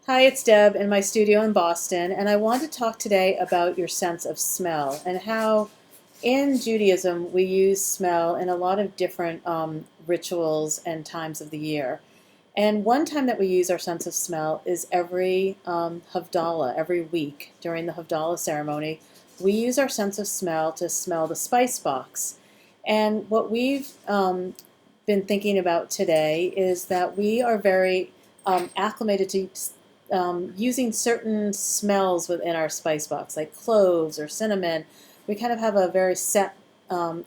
Hi, it's Deb in my studio in Boston, and I want to talk today about your sense of smell and how in Judaism we use smell in a lot of different rituals and times of the year. And one time that we use our sense of smell is every Havdalah, every week during the Havdalah ceremony. We use our sense of smell to smell the spice box. And what we've been thinking about today is that we are very acclimated to using certain smells within our spice box, like cloves or cinnamon. We kind of have a very set um,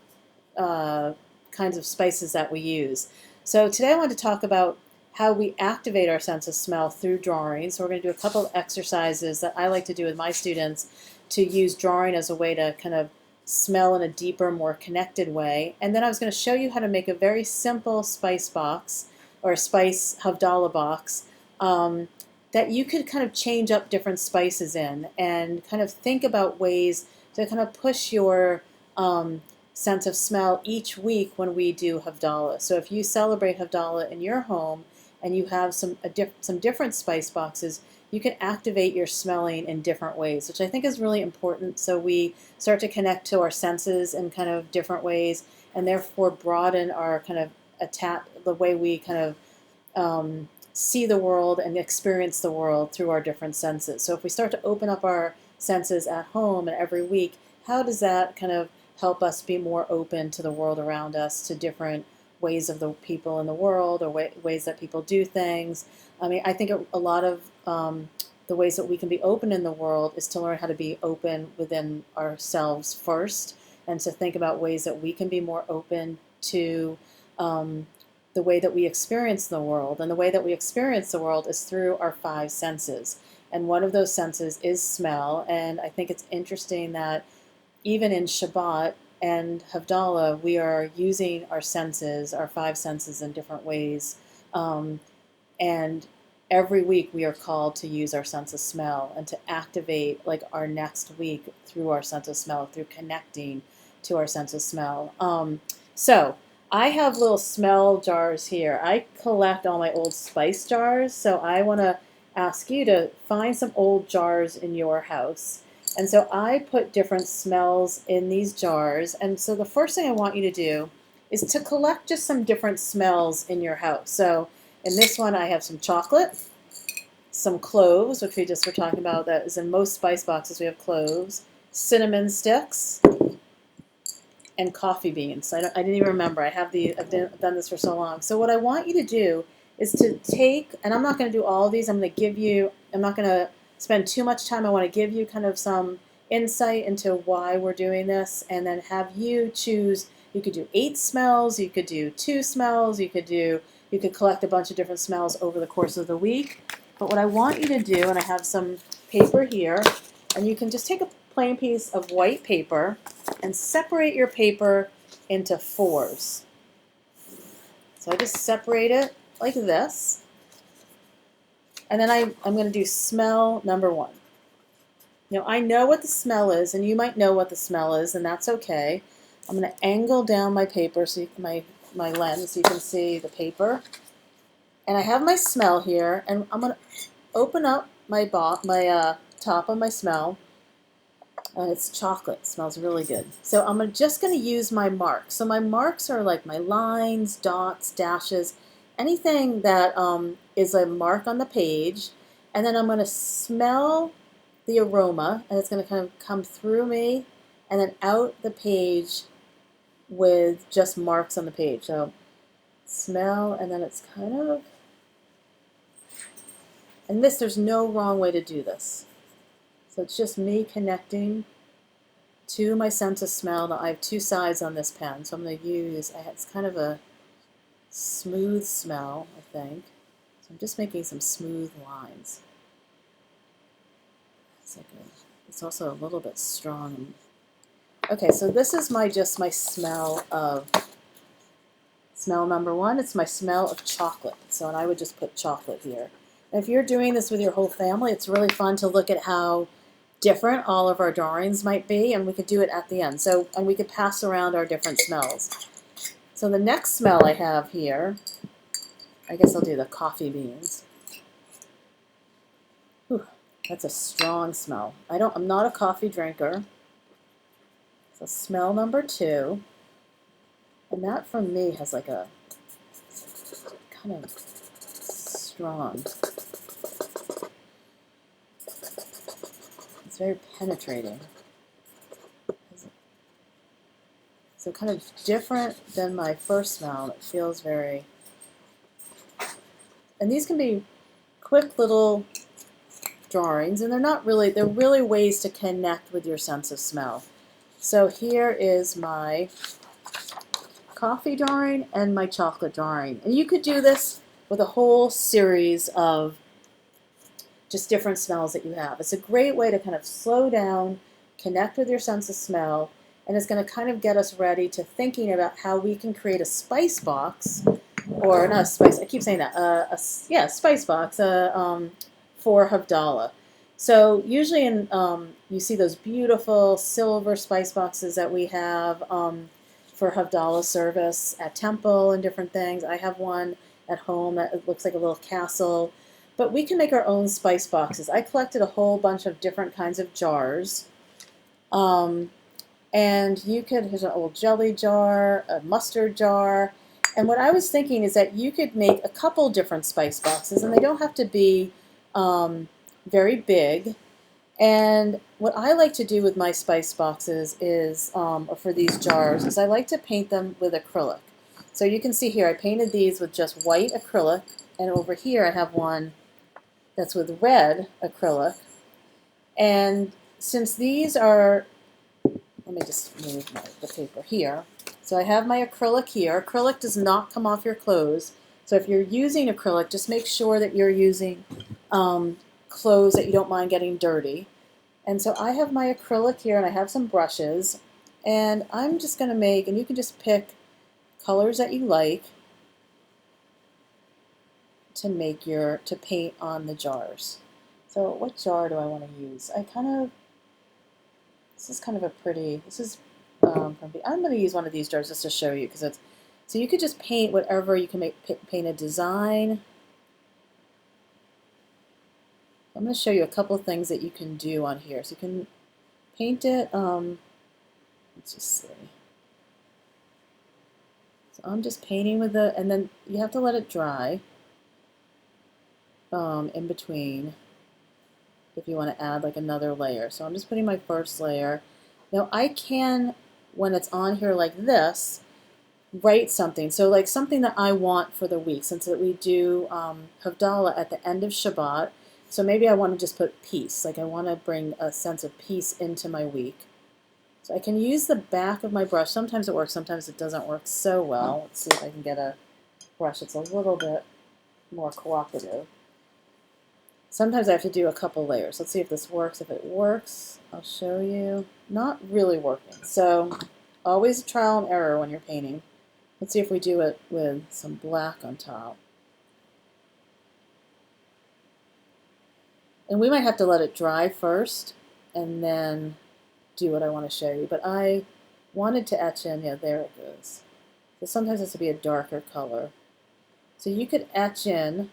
kinds of spices that we use. So today I want to talk about how we activate our sense of smell through drawing. So we're going to do a couple of exercises that I like to do with my students to use drawing as a way to kind of smell in a deeper, more connected way. And then I was going to show you how to make a very simple spice box or a spice Havdalah box that you could kind of change up different spices in and kind of think about ways to kind of push your sense of smell each week when we do Havdalah. So if you celebrate Havdalah in your home and you have some different spice boxes, you can activate your smelling in different ways, which I think is really important. So we start to connect to our senses in kind of different ways, and therefore broaden our kind of the way we kind of see the world and experience the world through our different senses. So if we start to open up our senses at home and every week, how does that kind of help us be more open to the world around us, to different ways of the people in the world or ways that people do things? I mean, I think a lot of the ways that we can be open in the world is to learn how to be open within ourselves first, and to think about ways that we can be more open to the way that we experience the world. And the way that we experience the world is through our five senses. And one of those senses is smell. And I think it's interesting that even in Shabbat and Havdalah, we are using our senses, our five senses, in different ways. And every week we are called to use our sense of smell and to activate like our next week through our sense of smell, through connecting to our sense of smell. So I have little smell jars here. I collect all my old spice jars, so I want to ask you to find some old jars in your house. And so I put different smells in these jars. And so the first thing I want you to do is to collect just some different smells in your house. So in this one, I have some chocolate, some cloves, which we just were talking about. That is in most spice boxes. We have cloves, cinnamon sticks, and coffee beans. I didn't even remember. I've done this for so long. So what I want you to do is to take, and I'm not going to do all of these. I'm not going to spend too much time. I want to give you kind of some insight into why we're doing this, and then have you choose. You could do 8 smells. You could do 2 smells. You could collect a bunch of different smells over the course of the week. But what I want you to do, and I have some paper here, and you can just take a plain piece of white paper and separate your paper into 4s. So I just separate it like this. And then I'm going to do smell number 1. Now I know what the smell is, and you might know what the smell is, and that's okay. I'm going to angle down my paper, so my lens, so you can see the paper. And I have my smell here, and I'm going to open up my top of my smell. And it's chocolate. It smells really good. So I'm just going to use my marks. So my marks are like my lines, dots, dashes, anything that is a mark on the page. And then I'm going to smell the aroma, and it's going to kind of come through me and then out the page with just marks on the page. So smell, and then it's kind of, and there's no wrong way to do this. So it's just me connecting to my sense of smell. Now I have 2 sides on this pen, so I'm going to use, it's kind of a smooth smell, I think. So I'm just making some smooth lines. It's also a little bit strong. Okay, so this is my smell of, smell number 1, it's my smell of chocolate. So, and I would just put chocolate here. And if you're doing this with your whole family, it's really fun to look at how different all of our drawings might be, and we could do it at the end. So, and we could pass around our different smells. So the next smell I have here, I guess I'll do the coffee beans. That's a strong smell. I'm not a coffee drinker. So smell number 2. And that for me has like a kind of strong. It's very penetrating. So kind of different than my first smell. It feels very, and these can be quick little drawings, and they're really ways to connect with your sense of smell. So here is my coffee drawing and my chocolate drawing. And you could do this with a whole series of just different smells that you have. It's a great way to kind of slow down, connect with your sense of smell, and it's going to kind of get us ready to thinking about how we can create a spice box, or not a spice, I keep saying that, spice box for Havdalah. So usually you see those beautiful silver spice boxes that we have for Havdalah service at temple and different things. I have one at home that looks like a little castle. But we can make our own spice boxes. I collected a whole bunch of different kinds of jars. And here's an old jelly jar, a mustard jar. And what I was thinking is that you could make a couple different spice boxes, and they don't have to be very big. And what I like to do with my spice boxes is, or for these jars, is I like to paint them with acrylic. So you can see here, I painted these with just white acrylic, and over here I have one that's with red acrylic. And since these are, let me just move the paper here. So I have my acrylic here. Acrylic does not come off your clothes. So if you're using acrylic, just make sure that you're using clothes that you don't mind getting dirty. And so I have my acrylic here, and I have some brushes. And I'm just going to make, and you can just pick colors that you like to paint on the jars. So what jar do I want to use? This is kind of a pretty, I'm going to use one of these jars just to show you, because it's, so you could just paint whatever, you can paint a design. I'm going to show you a couple of things that you can do on here. So you can paint it, let's just see. So I'm just painting with it, and then you have to let it dry in between if you want to add like another layer. So I'm just putting my first layer. Now I can, when it's on here like this, write something. So like something that I want for the week, since that we do Havdalah at the end of Shabbat. So maybe I want to just put peace. Like I want to bring a sense of peace into my week. So I can use the back of my brush. Sometimes it works, sometimes it doesn't work so well. Let's see if I can get a brush that's a little bit more cooperative. Sometimes I have to do a couple layers. Let's see if this works. If it works, I'll show you. Not really working. So always trial and error when you're painting. Let's see if we do it with some black on top. And we might have to let it dry first and then do what I want to show you. But I wanted to etch in, yeah, there it goes. So sometimes it has to be a darker color. So you could etch in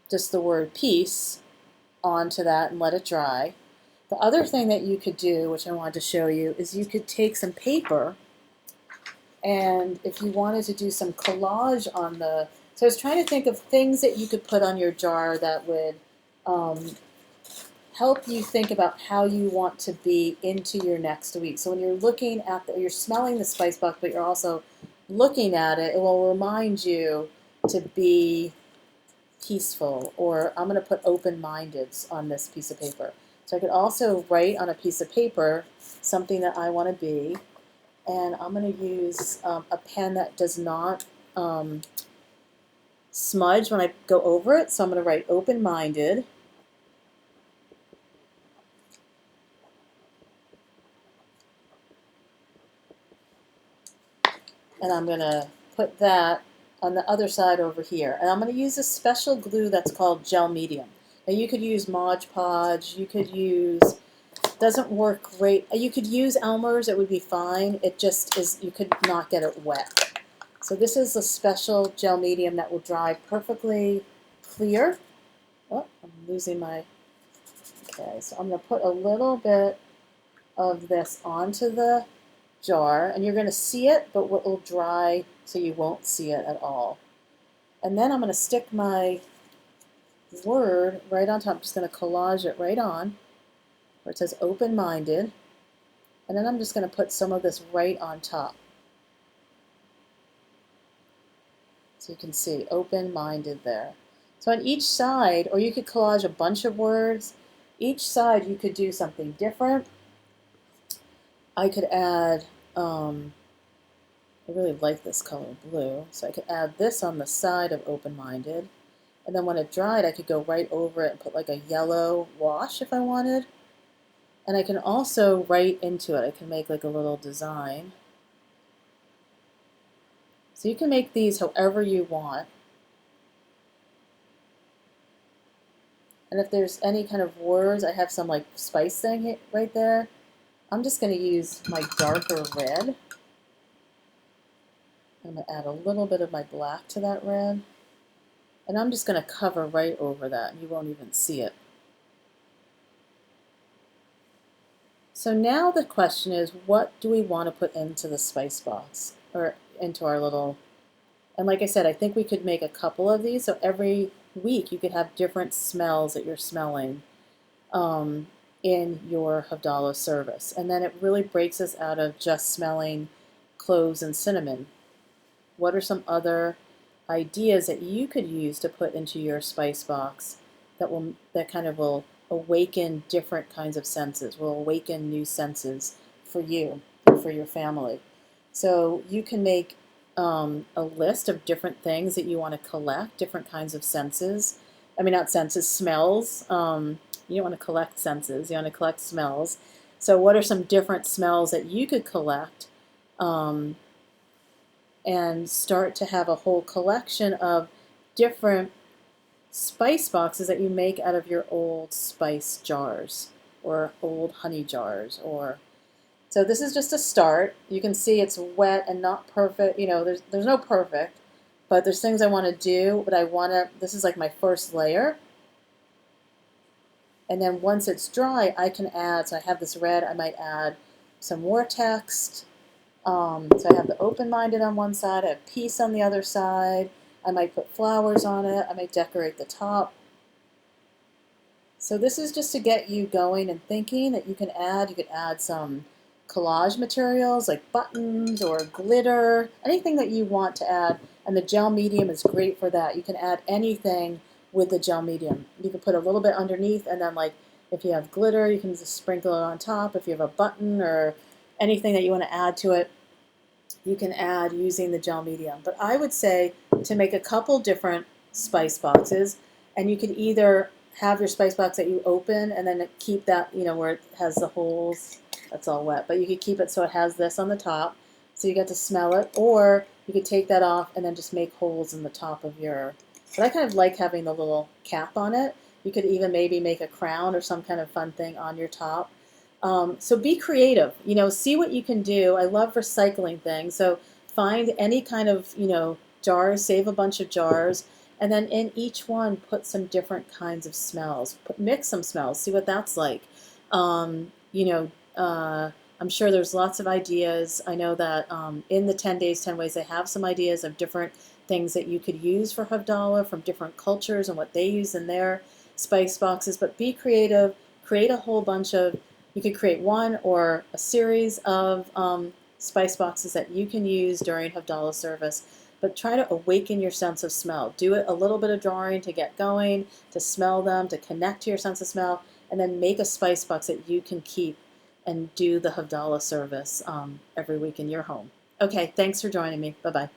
just the word peace onto that and let it dry. The other thing that you could do, which I wanted to show you, is you could take some paper, and if you wanted to do some collage on the, so I was trying to think of things that you could put on your jar that would help you think about how you want to be into your next week. So when you're looking at you're smelling the spice box, but you're also looking at it, it will remind you to be peaceful, or I'm going to put open-minded on this piece of paper. So I could also write on a piece of paper something that I want to be, and I'm going to use a pen that does not smudge when I go over it, so I'm going to write open-minded. And I'm going to put that on the other side over here. And I'm going to use a special glue that's called Gel Medium. Now you could use Mod Podge, you could use, doesn't work great, you could use Elmer's, it would be fine, it just is, you could not get it wet. So this is a special gel medium that will dry perfectly clear, Oh, I'm losing my, okay, so I'm going to put a little bit of this onto the jar, and you're going to see it, but it will dry so you won't see it at all. And then I'm going to stick my word right on top. I'm just going to collage it right on where it says open-minded, and then I'm just going to put some of this right on top. So you can see open-minded there. So on each side, or you could collage a bunch of words, each side you could do something different. I could add, I really like this color blue, so I could add this on the side of open-minded, and then when it dried I could go right over it and put like a yellow wash if I wanted. And I can also write into it. I can make like a little design. So you can make these however you want. And if there's any kind of words, I have some like spice thing right there. I'm just going to use my darker red. I'm going to add a little bit of my black to that red. And I'm just going to cover right over that, and you won't even see it. So now the question is, what do we want to put into the spice box, or into our little, and like I said, I think we could make a couple of these, so every week you could have different smells that you're smelling in your Havdalah service. And then it really breaks us out of just smelling cloves and cinnamon. What are some other ideas that you could use to put into your spice box that kind of will awaken different kinds of senses, will awaken new senses for you and for your family? So you can make a list of different things that you want to collect, different kinds of senses. I mean, not senses, smells. You don't want to collect senses, you want to collect smells. So what are some different smells that you could collect and start to have a whole collection of different spice boxes that you make out of your old spice jars or old honey jars. Or so this is just a start. You can see it's wet and not perfect. You know, there's no perfect, but there's things I want to do. But I want to. This is like my first layer, and then once it's dry, I can add. So I have this red. I might add some more text. So I have the open-minded on one side, I have peace on the other side. I might put flowers on it. I might decorate the top. So this is just to get you going and thinking that you can add. You could add some collage materials like buttons or glitter, anything that you want to add. And the gel medium is great for that. You can add anything with the gel medium. You can put a little bit underneath, and then like if you have glitter, you can just sprinkle it on top. If you have a button or anything that you want to add to it, you can add using the gel medium. But I would say to make a couple different spice boxes, and you could either have your spice box that you open and then keep that, you know, where it has the holes, that's all wet, but you could keep it so it has this on the top, so you get to smell it, or you could take that off and then just make holes in the top of your, but I kind of like having the little cap on it. You could even maybe make a crown or some kind of fun thing on your top. So be creative, you know, see what you can do. I love recycling things. So find any kind of, you know, jars, save a bunch of jars, and then in each one put some different kinds of smells. Mix some smells, see what that's like. You know, I'm sure there's lots of ideas. I know that in the 10 Days, 10 Ways, they have some ideas of different things that you could use for Havdalah from different cultures and what they use in their spice boxes. But be creative, create a whole bunch of, you could create one or a series of spice boxes that you can use during Havdalah service, but try to awaken your sense of smell. Do it a little bit of drawing to get going, to smell them, to connect to your sense of smell, and then make a spice box that you can keep and do the Havdalah service every week in your home. Okay, thanks for joining me. Bye-bye.